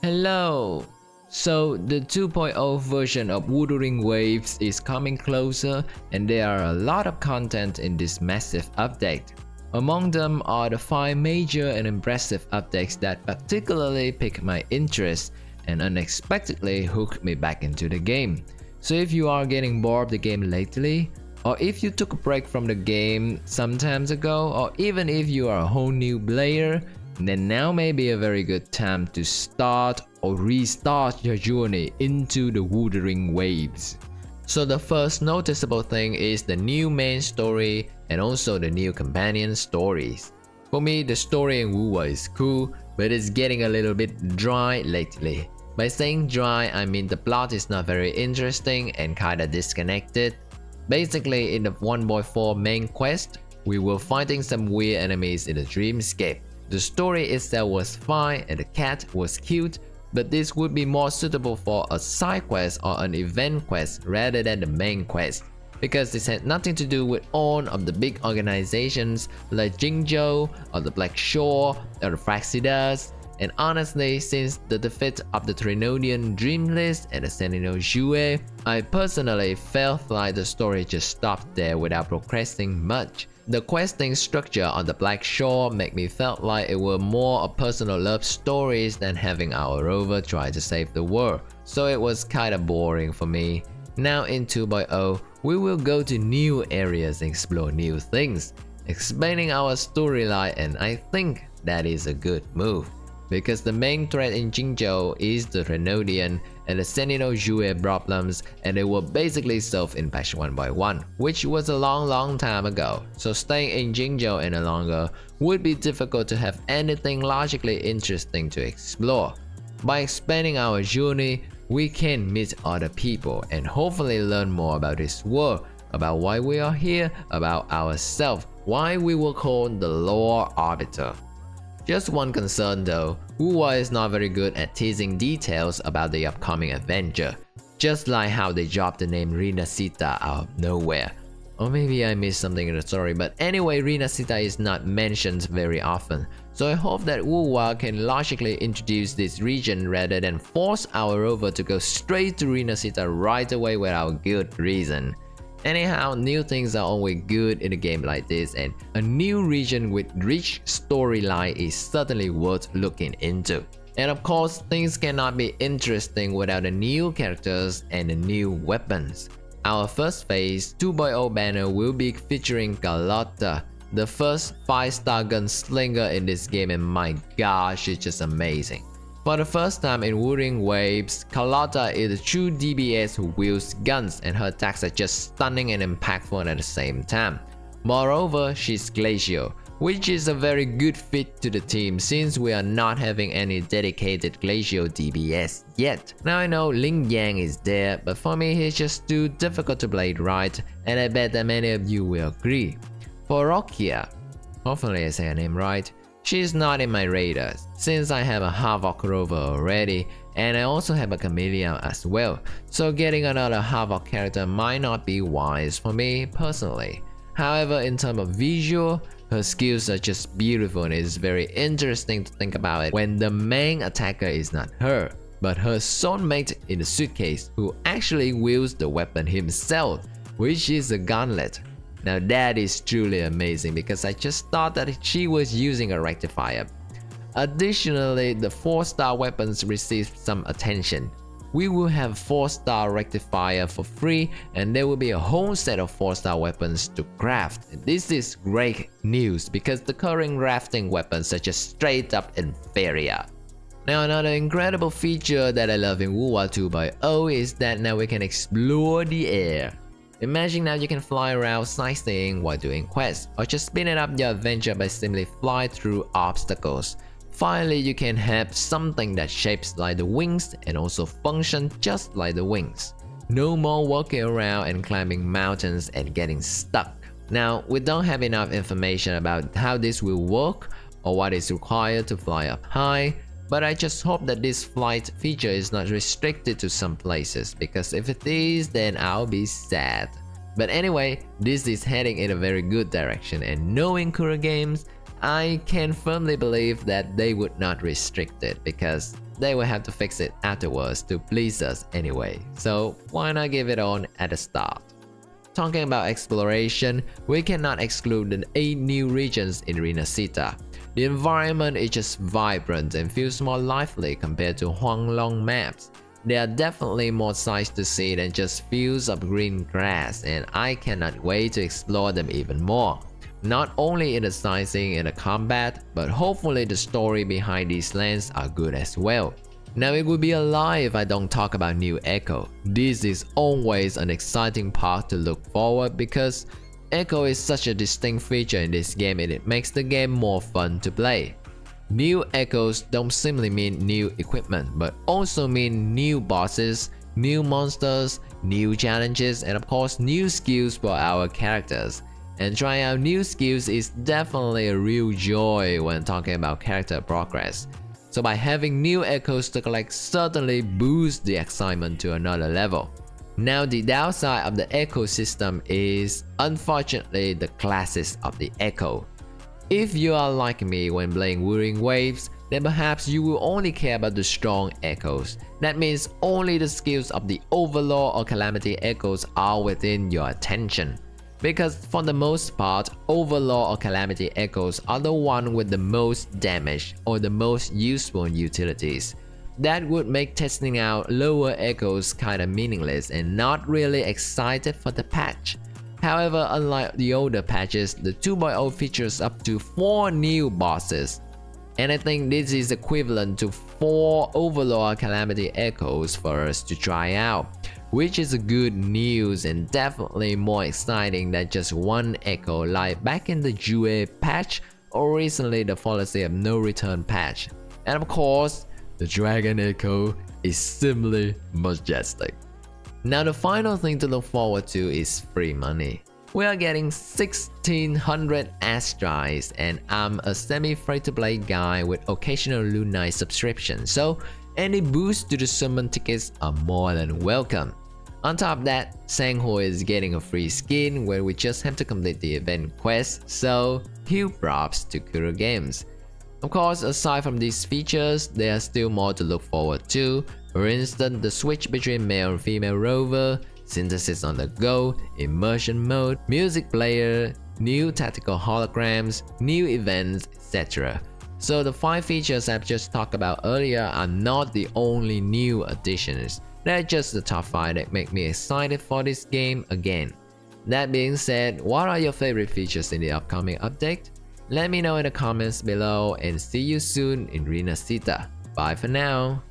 Hello! So the 2.0 version of Wuthering Waves is coming closer and there are a lot of content in this massive update. Among them are the 5 major and impressive updates that particularly piqued my interest and unexpectedly hooked me back into the game. So if you are getting bored of the game lately, or if you took a break from the game some times ago, or even if you are a whole new player, then now may be a very good time to start or restart your journey into the Wuthering Waves. So the first noticeable thing is the new main story and also the new companion stories. For me, the story in Wuwa is cool, but it's getting a little bit dry lately. By saying dry, I mean the plot is not very interesting and kinda disconnected. Basically, in the 1.4 main quest, we were fighting some weird enemies in the dreamscape. The story itself was fine and the cat was cute, but this would be more suitable for a side quest or an event quest rather than the main quest, because this had nothing to do with all of the big organizations like Jingzhou or the Black Shore or the Fraxidas. And honestly, since the defeat of the Trinodian Dreamlist and the Sentinel Jue, I personally felt like the story just stopped there without progressing much. The questing structure on the Black Shore made me felt like it were more of personal love stories than having our rover try to save the world, so it was kinda boring for me. Now in 2.0, we will go to new areas and explore new things, expanding our storyline, and I think that is a good move. Because the main threat in Jingzhou is the Trinodian and the Sentinel Jue problems, and they were basically solved in patch 1.1, which was a long time ago, so staying in Jingzhou any longer would be difficult to have anything logically interesting to explore. By expanding our journey, we can meet other people and hopefully learn more about this world, about why we are here, about ourselves, why we were called the Lore Arbiter. Just one concern though, Wuwa is not very good at teasing details about the upcoming adventure, just like how they dropped the name Rinasita out of nowhere. Or maybe I missed something in the story, but anyway, Rinasita is not mentioned very often, so I hope that Wuwa can logically introduce this region rather than force our rover to go straight to Rinasita right away without good reason. Anyhow, new things are always good in a game like this, and a new region with rich storyline is certainly worth looking into. And of course, things cannot be interesting without the new characters and the new weapons. Our first phase 2.0 banner will be featuring Carlotta, the first 5-star gunslinger in this game, and my gosh, it's just amazing. For the first time in Wuthering Waves, Carlotta is a true DPS who wields guns, and her attacks are just stunning and impactful at the same time. Moreover, she's Glacial, which is a very good fit to the team since we are not having any dedicated Glacial DPS yet. Now I know Ling Yang is there, but for me he's just too difficult to play right, and I bet that many of you will agree. For Rokia, hopefully I say her name right, she is not in my radar since I have a Havoc rover already, and I also have a Chameleon as well, so getting another Havoc character might not be wise for me personally. However, in terms of visual, her skills are just beautiful, and it is very interesting to think about it when the main attacker is not her, but her soulmate in the suitcase who actually wields the weapon himself, which is a gauntlet. Now that is truly amazing because I just thought that she was using a rectifier. Additionally, the 4-star weapons received some attention. We will have 4-star rectifier for free, and there will be a whole set of 4-star weapons to craft. This is great news because the current crafting weapons are just straight up inferior. Now another incredible feature that I love in Wuwa 2.0 is that now we can explore the air. Imagine now you can fly around sightseeing while doing quests, or just spinning up your adventure by simply flying through obstacles. Finally, you can have something that shapes like the wings and also function just like the wings. No more walking around and climbing mountains and getting stuck. Now, we don't have enough information about how this will work or what is required to fly up high, but I just hope that this flight feature is not restricted to some places, because if it is, then I'll be sad. But anyway, this is heading in a very good direction, and knowing Kura Games, I can firmly believe that they would not restrict it, because they will have to fix it afterwards to please us anyway, so why not give it on at the start. Talking about exploration, we cannot exclude the 8 new regions in Rinascita. The environment is just vibrant and feels more lively compared to Huanglong maps. There are definitely more sights to see than just fields of green grass, and I cannot wait to explore them even more. Not only in the sizing and the combat, but hopefully the story behind these lands are good as well. Now it would be a lie if I don't talk about New Echo. This is always an exciting part to look forward because Echo is such a distinct feature in this game and it makes the game more fun to play. New echoes don't simply mean new equipment, but also mean new bosses, new monsters, new challenges, and of course new skills for our characters. And trying out new skills is definitely a real joy when talking about character progress. So by having new echoes to collect certainly boosts the excitement to another level. Now the downside of the echo system is unfortunately the classes of the echo. If you are like me when playing Wuthering Waves, then perhaps you will only care about the strong echoes. That means only the skills of the Overlord or Calamity echoes are within your attention. Because for the most part, Overlord or Calamity echoes are the one with the most damage or the most useful utilities. That would make testing out lower echoes kinda meaningless and not really excited for the patch. However, unlike the older patches, the 2.0 features up to 4 new bosses. And I think this is equivalent to 4 Overlord Calamity Echoes for us to try out, which is good news and definitely more exciting than just one echo like back in the Jue patch or recently the Policy of No Return patch. And of course, the Dragon Echo is simply majestic. Now the final thing to look forward to is free money. We are getting 1600 astrides and I'm a semi-free-to-play guy with occasional Lunite subscription, so any boosts to the summon tickets are more than welcome. On top of that, Sangho is getting a free skin where we just have to complete the event quest, so huge props to Kuro Games. Of course, aside from these features, there are still more to look forward to. For instance, the switch between male and female rover, synthesis on the go, immersion mode, music player, new tactical holograms, new events, etc. So the 5 features I've just talked about earlier are not the only new additions. They're just the top 5 that make me excited for this game again. That being said, what are your favorite features in the upcoming update? Let me know in the comments below and see you soon in Rinascita. Bye for now.